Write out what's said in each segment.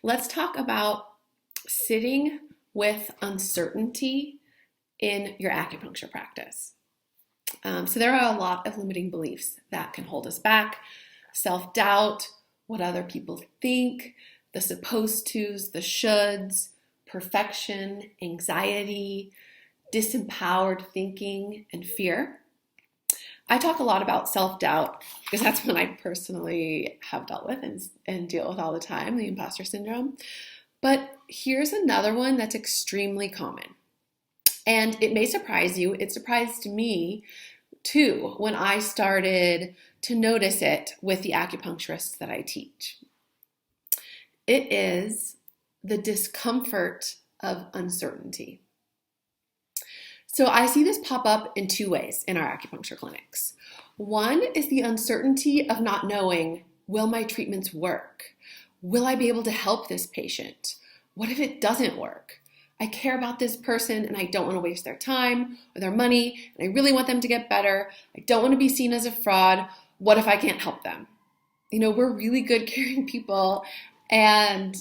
Let's talk about sitting with uncertainty in your acupuncture practice. So there are a lot of limiting beliefs that can hold us back. Self-doubt, what other people think, the supposed tos, the shoulds, perfection, anxiety, disempowered thinking, and fear. I talk a lot about self-doubt because that's what I personally have dealt with and deal with all the time, the imposter syndrome. But here's another one that's extremely common. And it may surprise you. It surprised me too when I started to notice it with the acupuncturists that I teach. It is the discomfort of uncertainty. So I see this pop up in two ways in our acupuncture clinics. One is the uncertainty of not knowing, will my treatments work? Will I be able to help this patient? What if it doesn't work? I care about this person and I don't want to waste their time or their money, and I really want them to get better. I don't want to be seen as a fraud. What if I can't help them? We're really good caring people, and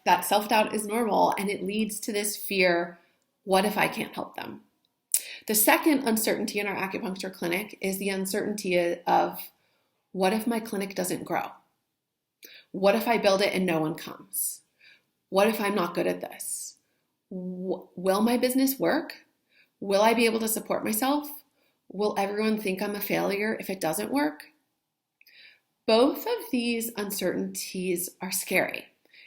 that self-doubt is normal, and it leads to this fear, what if I can't help them? The second uncertainty in our acupuncture clinic is the uncertainty of, what if my clinic doesn't grow? What if I build it and no one comes? What if I'm not good at this? Will my business work? Will I be able to support myself? Will everyone think I'm a failure if it doesn't work? Both of these uncertainties are scary.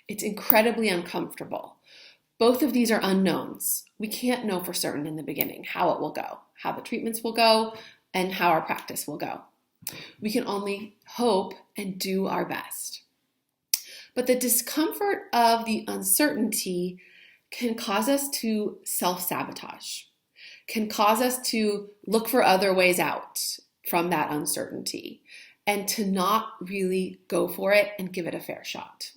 It's incredibly uncomfortable. Both of these are unknowns. We can't know for certain in the beginning how it will go, how the treatments will go, and how our practice will go. We can only hope and do our best. But the discomfort of the uncertainty can cause us to self-sabotage, can cause us to look for other ways out from that uncertainty and to not really go for it and give it a fair shot.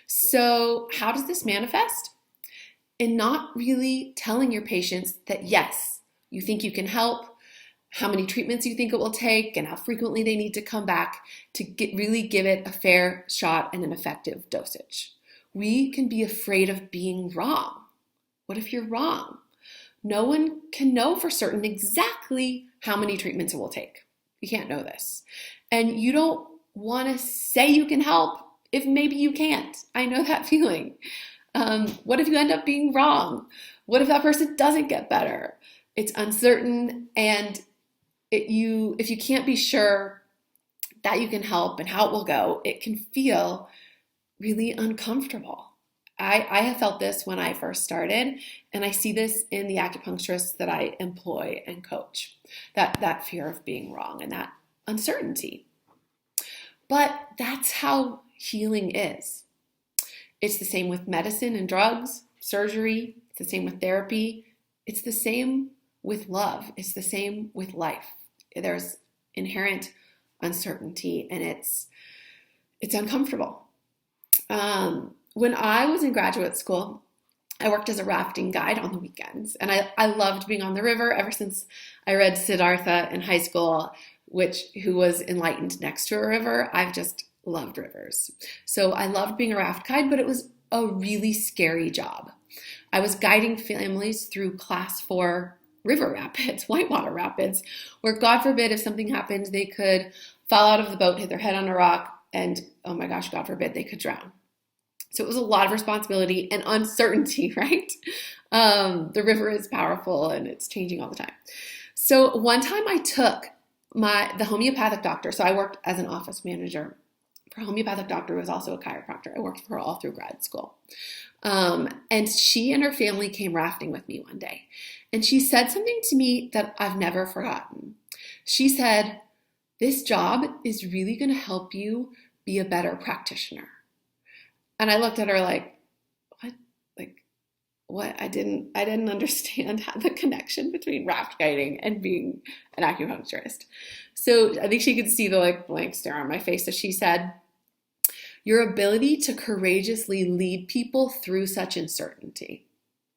So how does this manifest? In not really telling your patients that yes, you think you can help, how many treatments you think it will take, and how frequently they need to come back to really give it a fair shot and an effective dosage. We can be afraid of being wrong. What if you're wrong? No one can know for certain exactly how many treatments it will take. You can't know this. And you don't want to say you can help if maybe you can't. I know that feeling. What if you end up being wrong? What if that person doesn't get better? It's uncertain, and if you can't be sure that you can help and how it will go, it can feel really uncomfortable. I have felt this when I first started, and I see this in the acupuncturists that I employ and coach, that fear of being wrong and that uncertainty. But that's how healing is. It's the same with medicine and drugs, surgery. It's the same with therapy. It's the same with love. It's the same with life. There's inherent uncertainty, and it's uncomfortable. When I was in graduate school, I worked as a rafting guide on the weekends, and I loved being on the river ever since I read Siddhartha in high school, who was enlightened next to a river. I've just loved rivers. So I loved being a raft guide, but it was a really scary job. I was guiding families through class 4 river rapids, whitewater rapids, where God forbid if something happened, they could fall out of the boat, hit their head on a rock, and oh my gosh, God forbid, they could drown. So it was a lot of responsibility and uncertainty, right? The river is powerful and it's changing all the time. So one time I took the homeopathic doctor, so I worked as an office manager for a homeopathic doctor who was also a chiropractor. I worked for her all through grad school. And she and her family came rafting with me one day. And she said something to me that I've never forgotten. She said, "This job is really going to help you be a better practitioner." And I looked at her like, what? Like, what? I didn't understand the connection between raft guiding and being an acupuncturist. So I think she could see the blank stare on my face. So she said, "Your ability to courageously lead people through such uncertainty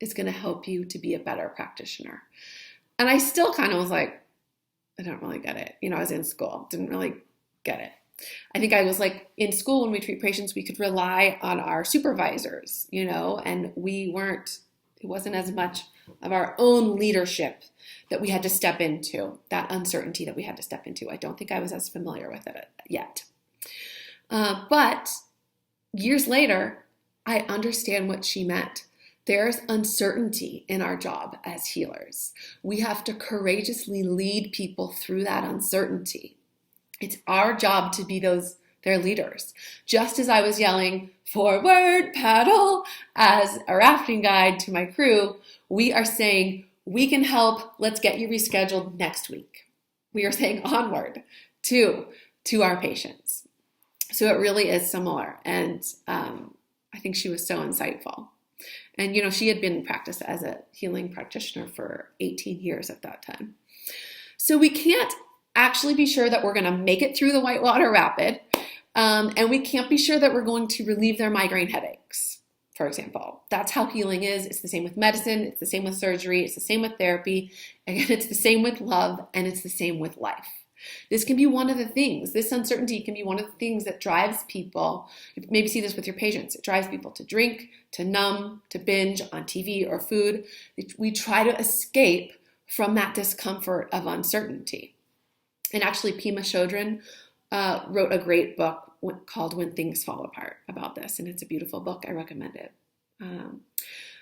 is going to help you to be a better practitioner." And I still kind of was like, I don't really get it. I was in school, didn't really get it. I think I was like in school when we treat patients, we could rely on our supervisors, and it wasn't as much of our own leadership that we had to step into, that uncertainty that we had to step into. I don't think I was as familiar with it yet. But years later, I understand what she meant. There's uncertainty in our job as healers. We have to courageously lead people through that uncertainty. It's our job to be their leaders. Just as I was yelling, forward paddle, as a rafting guide to my crew, we are saying, we can help, let's get you rescheduled next week. We are saying onward to our patients. So it really is similar. And I think she was so insightful. And, she had been in practice as a healing practitioner for 18 years at that time. So we can't actually be sure that we're going to make it through the whitewater rapid. And we can't be sure that we're going to relieve their migraine headaches, for example. That's how healing is. It's the same with medicine. It's the same with surgery. It's the same with therapy. Again, it's the same with love, and it's the same with life. This can be one of the things, this uncertainty can be one of the things that drives people, you maybe see this with your patients, it drives people to drink, to numb, to binge on TV or food. We try to escape from that discomfort of uncertainty. And actually, Pema Chodron wrote a great book called When Things Fall Apart about this, and it's a beautiful book. I recommend it.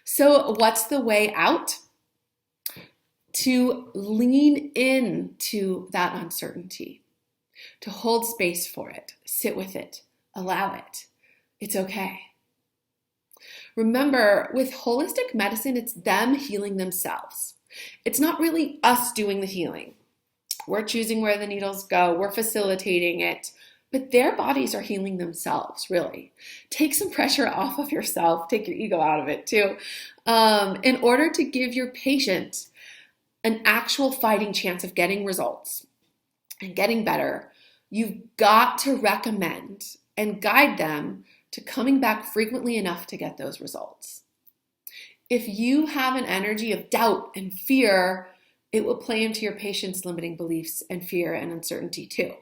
So what's the way out? To lean into that uncertainty, to hold space for it, sit with it, allow it. It's okay. Remember, with holistic medicine, it's them healing themselves. It's not really us doing the healing. We're choosing where the needles go. We're facilitating it. But their bodies are healing themselves, really. Take some pressure off of yourself. Take your ego out of it, too. In order to give your patient an actual fighting chance of getting results and getting better, you've got to recommend and guide them to coming back frequently enough to get those results. If you have an energy of doubt and fear, it will play into your patient's limiting beliefs and fear and uncertainty too.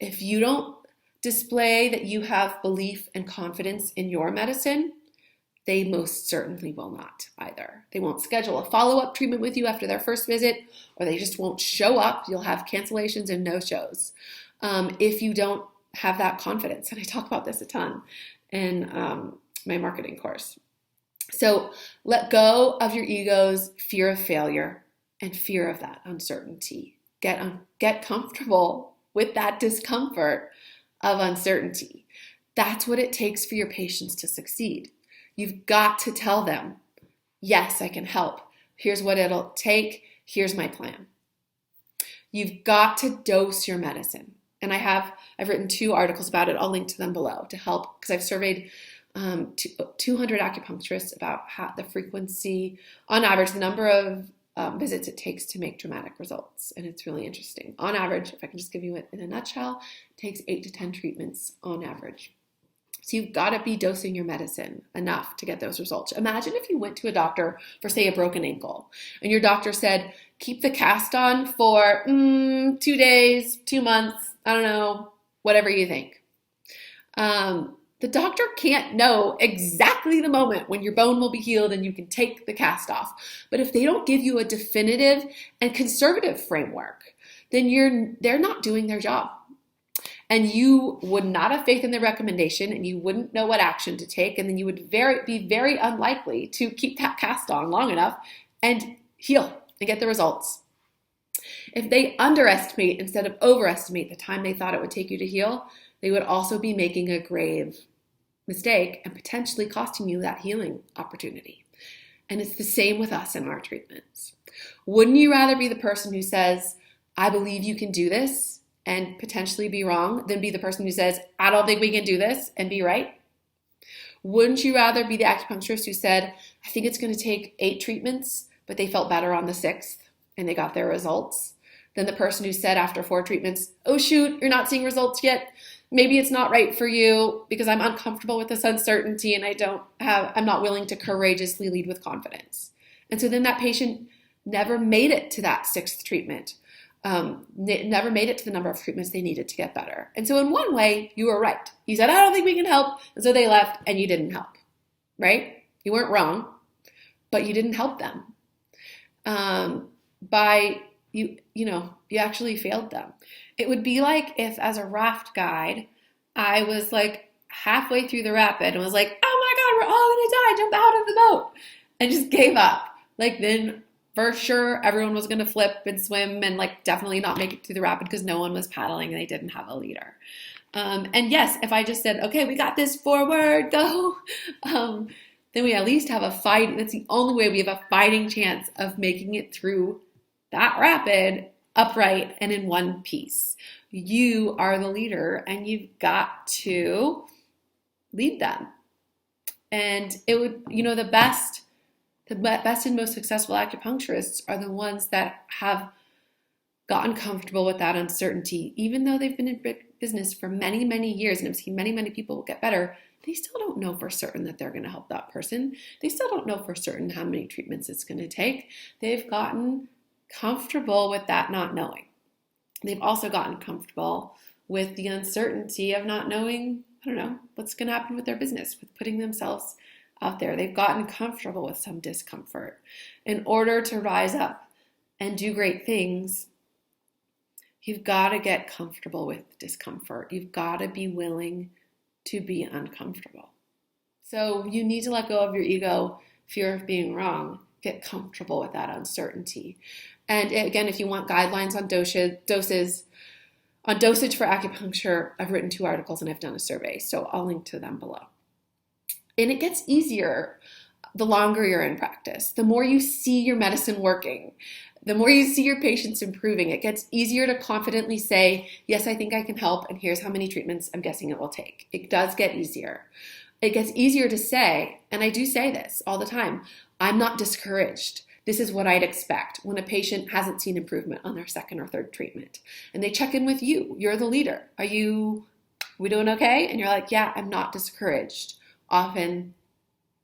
If you don't display that you have belief and confidence in your medicine, they most certainly will not either. They won't schedule a follow-up treatment with you after their first visit, or they just won't show up. You'll have cancellations and no-shows if you don't have that confidence. And I talk about this a ton in my marketing course. So let go of your ego's fear of failure and fear of that uncertainty. Get comfortable with that discomfort of uncertainty. That's what it takes for your patients to succeed. You've got to tell them, yes, I can help. Here's what it'll take. Here's my plan. You've got to dose your medicine. And I've written 2 articles about it. I'll link to them below to help, because I've surveyed 200 acupuncturists about the frequency, on average, the number of visits it takes to make dramatic results. And it's really interesting. On average, if I can just give you it in a nutshell, it takes 8 to 10 treatments on average. So you've got to be dosing your medicine enough to get those results. Imagine if you went to a doctor for, say, a broken ankle, and your doctor said, keep the cast on for 2 days, 2 months, I don't know, whatever you think. The doctor can't know exactly the moment when your bone will be healed and you can take the cast off. But if they don't give you a definitive and conservative framework, then they're not doing their job. And you would not have faith in the recommendation, and you wouldn't know what action to take, and then you would be very unlikely to keep that cast on long enough and heal and get the results. If they underestimate instead of overestimate the time they thought it would take you to heal, they would also be making a grave mistake and potentially costing you that healing opportunity. And it's the same with us in our treatments. Wouldn't you rather be the person who says, I believe you can do this, and potentially be wrong, than be the person who says, I don't think we can do this, and be right? Wouldn't you rather be the acupuncturist who said, I think it's going to take 8 treatments, but they felt better on the 6th and they got their results, than the person who said after 4 treatments, oh shoot, you're not seeing results yet. Maybe it's not right for you because I'm uncomfortable with this uncertainty and I'm not willing to courageously lead with confidence. And so then that patient never made it to that 6th treatment. never made it to the number of treatments they needed to get better. And so in one way, you were right. You said, I don't think we can help. And so they left and you didn't help, right? You weren't wrong, but you didn't help them. You actually failed them. It would be like if as a raft guide, I was like halfway through the rapid and was like, oh my God, we're all gonna die, jump out of the boat, and just gave up. Like then for sure, everyone was going to flip and swim and like definitely not make it through the rapid because no one was paddling and they didn't have a leader. And yes, if I just said, okay, we got this, forward, go, then we at least have a fight. That's the only way we have a fighting chance of making it through that rapid upright and in one piece. You are the leader and you've got to lead them. And it would, the best and most successful acupuncturists are the ones that have gotten comfortable with that uncertainty. Even though they've been in business for many, many years and have seen many, many people get better, they still don't know for certain that they're going to help that person. They still don't know for certain how many treatments it's going to take. They've gotten comfortable with that not knowing. They've also gotten comfortable with the uncertainty of not knowing, what's going to happen with their business, with putting themselves out there. They've gotten comfortable with some discomfort. In order to rise up and do great things, you've got to get comfortable with discomfort. You've got to be willing to be uncomfortable. So you need to let go of your ego, fear of being wrong, get comfortable with that uncertainty. And again, if you want guidelines on dosage for acupuncture, I've written 2 articles and I've done a survey, so I'll link to them below. And it gets easier the longer you're in practice. The more you see your medicine working, the more you see your patients improving, it gets easier to confidently say, yes, I think I can help, and here's how many treatments I'm guessing it will take. It does get easier. It gets easier to say, and I do say this all the time, I'm not discouraged. This is what I'd expect when a patient hasn't seen improvement on their 2nd or 3rd treatment. And they check in with you. You're the leader. Are we doing okay? And you're like, yeah, I'm not discouraged. Often,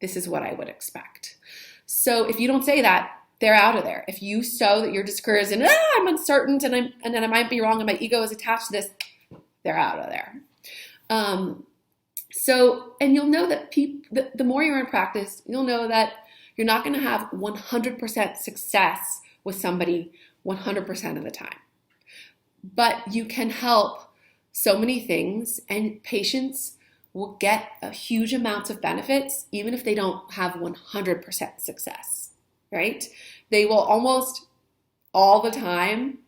this is what I would expect. So if you don't say that, they're out of there. If you show that you're discouraged and I'm uncertain and then I might be wrong and my ego is attached to this, they're out of there. And you'll know that the more you're in practice, you'll know that you're not going to have 100% success with somebody 100% of the time. But you can help so many things, and patients will get a huge amounts of benefits even if they don't have 100% success, right? They will almost all the time,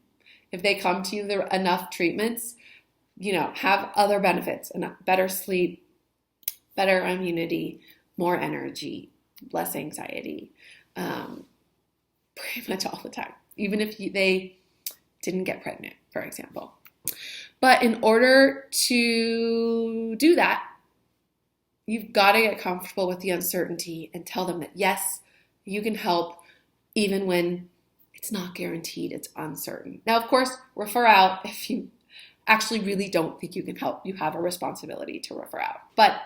if they come to you with enough treatments, have other benefits, better sleep, better immunity, more energy, less anxiety, pretty much all the time, even if they didn't get pregnant, for example. But in order to do that, you've got to get comfortable with the uncertainty and tell them that, yes, you can help even when it's not guaranteed, it's uncertain. Now, of course, refer out if you actually really don't think you can help. You have a responsibility to refer out. But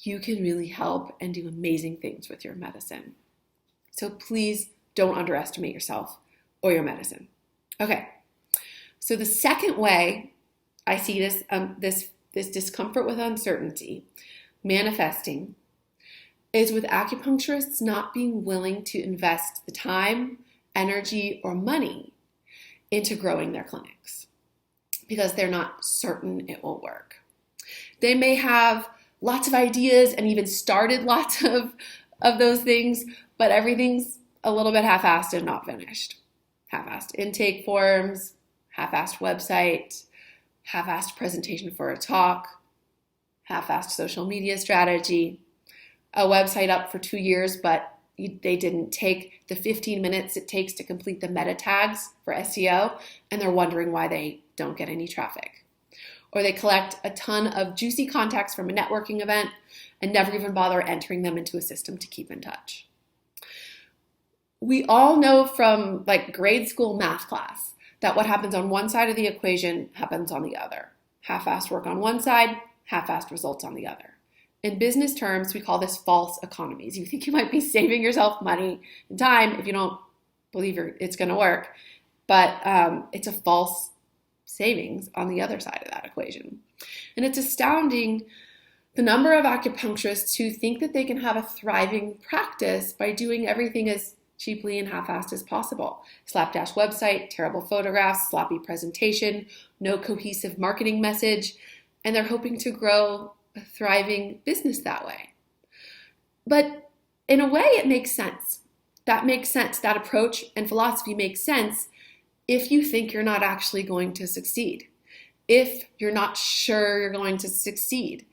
you can really help and do amazing things with your medicine. So please don't underestimate yourself or your medicine. Okay, so the second way I see this discomfort with uncertainty manifesting is with acupuncturists not being willing to invest the time, energy, or money into growing their clinics because they're not certain it will work. They may have lots of ideas and even started lots of those things, but everything's a little bit half-assed and not finished. Half-assed intake forms, half-assed website, half-assed presentation for a talk, half-assed social media strategy, a website up for 2 years, but they didn't take the 15 minutes it takes to complete the meta tags for SEO, and they're wondering why they don't get any traffic. Or they collect a ton of juicy contacts from a networking event and never even bother entering them into a system to keep in touch. We all know from grade school math class that what happens on one side of the equation happens on the other. Half-assed work on one side, half-assed results on the other. In business terms, we call this false economies. You think you might be saving yourself money and time if you don't believe it's going to work. but it's a false savings on the other side of that equation. And it's astounding the number of acupuncturists who think that they can have a thriving practice by doing everything as cheaply and half-assed as possible. Slapdash website, terrible photographs, sloppy presentation, no cohesive marketing message, and they're hoping to grow a thriving business that way. But in a way, it makes sense. That makes sense. That approach and philosophy makes sense if you think you're not actually going to succeed, if you're not sure you're going to succeed,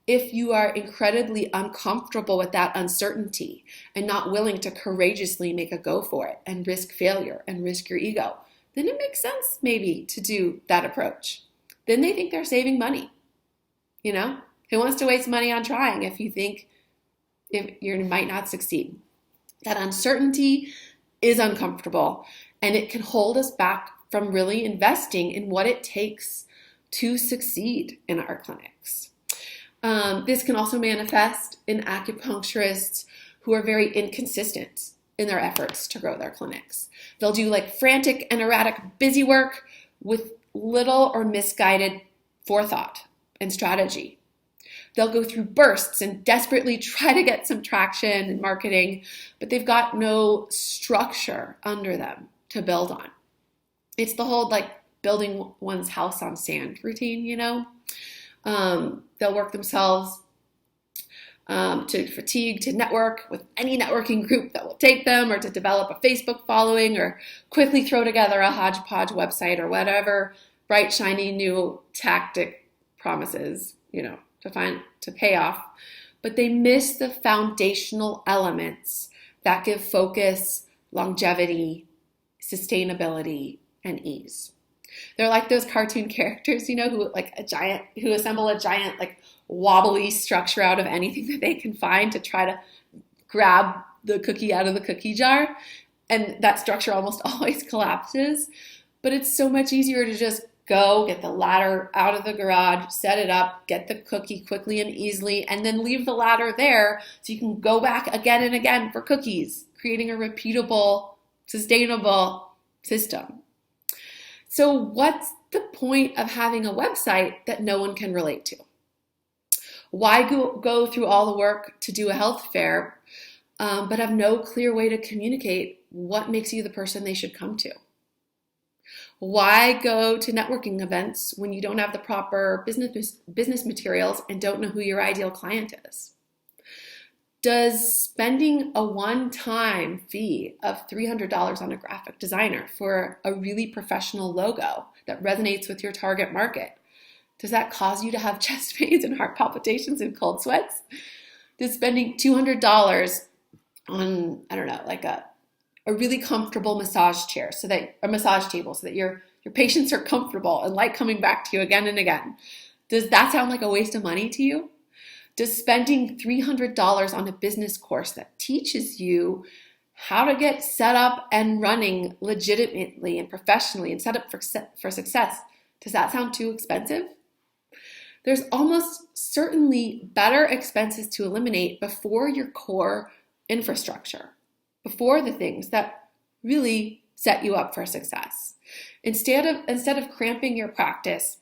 if you are incredibly uncomfortable with that uncertainty and not willing to courageously make a go for it and risk failure and risk your ego, then it makes sense maybe to do that approach. Then they think they're saving money. Who wants to waste money on trying if you think you might not succeed? That uncertainty is uncomfortable, and it can hold us back from really investing in what it takes to succeed in our clinics. This can also manifest in acupuncturists who are very inconsistent in their efforts to grow their clinics. They'll do like frantic and erratic busy work with little or misguided forethought and strategy. They'll go through bursts and desperately try to get some traction in marketing, but they've got no structure under them to build on. It's the whole like building one's house on sand routine, They'll work themselves to fatigue, to network with any networking group that will take them, or to develop a Facebook following, or quickly throw together a hodgepodge website or whatever bright, shiny new tactic promises, to pay off. But they miss the foundational elements that give focus, longevity, sustainability, and ease. They're like those cartoon characters, who assemble a giant, wobbly structure out of anything that they can find to try to grab the cookie out of the cookie jar. And that structure almost always collapses. But it's so much easier to just go get the ladder out of the garage, set it up, get the cookie quickly and easily, and then leave the ladder there so you can go back again and again for cookies, creating a repeatable, sustainable system. So what's the point of having a website that no one can relate to? Why go through all the work to do a health fair, but have no clear way to communicate what makes you the person they should come to? Why go to networking events when you don't have the proper business materials and don't know who your ideal client is? Does spending a one-time fee of $300 on a graphic designer for a really professional logo that resonates with your target market, does that cause you to have chest pains and heart palpitations and cold sweats? Does spending $200 on, a really comfortable massage chair, a massage table, so that your patients are comfortable and like coming back to you again and again, does that sound like a waste of money to you? Does spending $300 on a business course that teaches you how to get set up and running legitimately and professionally and set up for success, does that sound too expensive? There's almost certainly better expenses to eliminate before your core infrastructure, before the things that really set you up for success. Instead of cramping your practice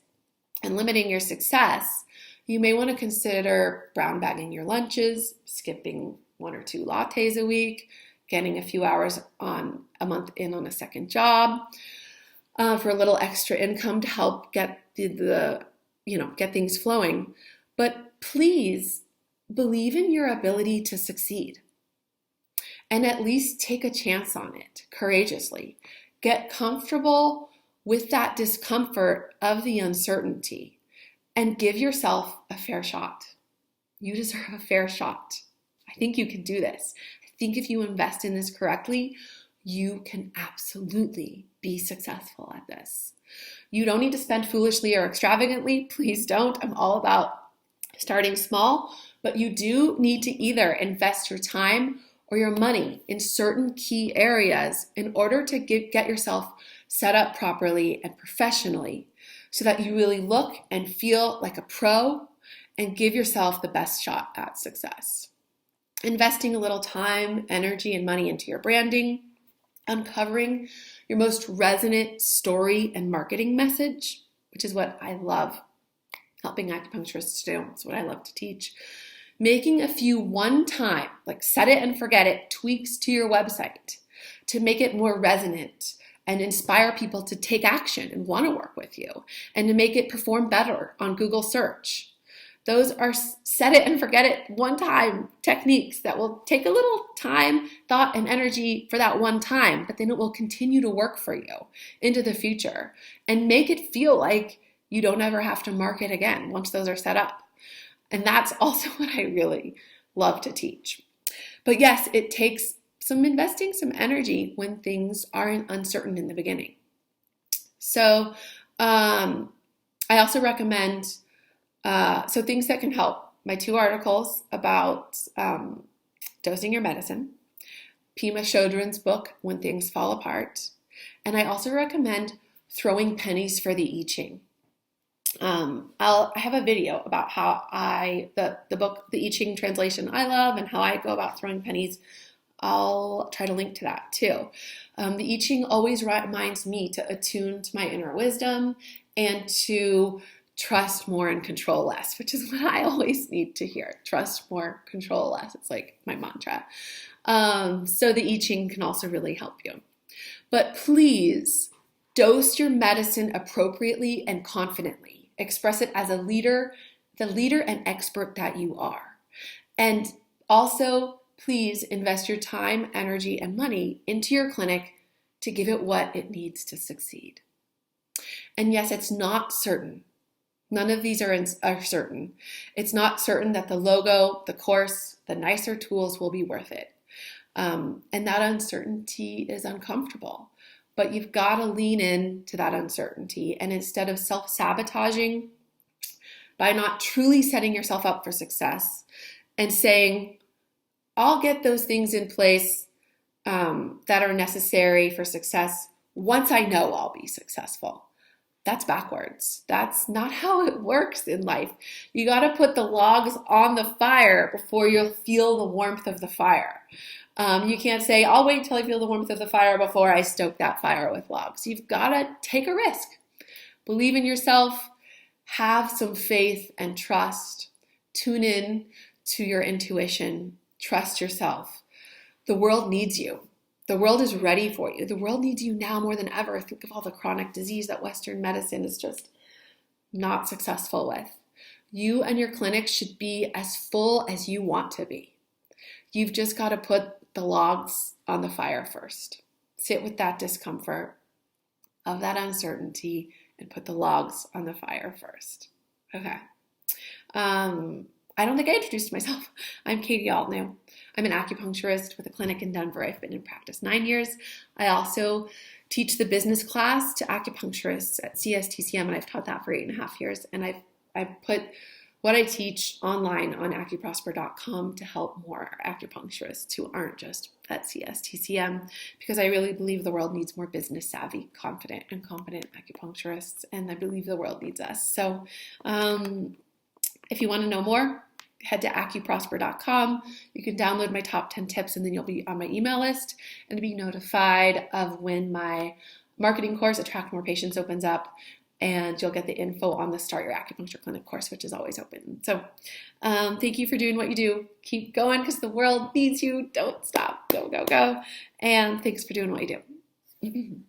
and limiting your success, you may want to consider brown bagging your lunches, skipping 1 or 2 lattes a week, getting a few hours on a month in on a second job for a little extra income to help get get things flowing. But please believe in your ability to succeed and at least take a chance on it courageously. Get comfortable with that discomfort of the uncertainty and give yourself a fair shot. You deserve a fair shot. I think you can do this. I think if you invest in this correctly, you can absolutely be successful at this. You don't need to spend foolishly or extravagantly. Please don't. I'm all about starting small, but you do need to either invest your time or your money in certain key areas in order to get yourself set up properly and professionally, so that you really look and feel like a pro and give yourself the best shot at success. Investing a little time, energy, and money into your branding, uncovering your most resonant story and marketing message, which is what I love helping acupuncturists do. It's what I love to teach. Making a few one-time, like set it and forget it, tweaks to your website to make it more resonant and inspire people to take action and want to work with you, and to make it perform better on Google search. Those are set it and forget it one-time techniques that will take a little time, thought, and energy for that one time, but then it will continue to work for you into the future and make it feel like you don't ever have to market again once those are set up. And that's also what I really love to teach. But yes, it takes some investing, some energy when things are uncertain in the beginning. So I also recommend things that can help. My 2 articles about dosing your medicine, Pema Chodron's book, When Things Fall Apart, and I also recommend Throwing Pennies for the I Ching. I have a video about how the book, the I Ching translation I love, and how I go about throwing pennies. I'll try to link to that too. The I Ching always reminds me to attune to my inner wisdom and to trust more and control less, which is what I always need to hear. Trust more, control less. It's like my mantra. So the I Ching can also really help you. But please dose your medicine appropriately and confidently. Express it as the leader and expert that you are. And also, please invest your time, energy, and money into your clinic to give it what it needs to succeed. And yes, it's not certain. None of these are certain. It's not certain that the logo, the course, the nicer tools will be worth it. And that uncertainty is uncomfortable. But you've got to lean in to that uncertainty. And instead of self-sabotaging by not truly setting yourself up for success and saying, I'll get those things in place that are necessary for success once I know I'll be successful. That's backwards. That's not how it works in life. You got to put the logs on the fire before you'll feel the warmth of the fire. You can't say, I'll wait till I feel the warmth of the fire before I stoke that fire with logs. You've got to take a risk. Believe in yourself. Have some faith and trust. Tune in to your intuition. Trust yourself. The world needs you. The world is ready for you. The world needs you now more than ever. Think of all the chronic disease that Western medicine is just not successful with. You and your clinic should be as full as you want to be. You've just got to put the logs on the fire first. Sit with that discomfort of that uncertainty and put the logs on the fire first. Okay. I don't think I introduced myself. I'm Katie Altnew. I'm an acupuncturist with a clinic in Denver. I've been in practice 9 years. I also teach the business class to acupuncturists at CSTCM, and I've taught that for 8.5 years. And I've put what I teach online on acuprosper.com to help more acupuncturists who aren't just at CSTCM, because I really believe the world needs more business savvy, confident, and competent acupuncturists, and I believe the world needs us. So if you want to know more, head to acuprosper.com. You can download my top 10 tips, and then you'll be on my email list and be notified of when my marketing course, Attract More Patients, opens up. And you'll get the info on the Start Your Acupuncture Clinic course, which is always open. So thank you for doing what you do. Keep going because the world needs you. Don't stop. Go, go, go. And thanks for doing what you do.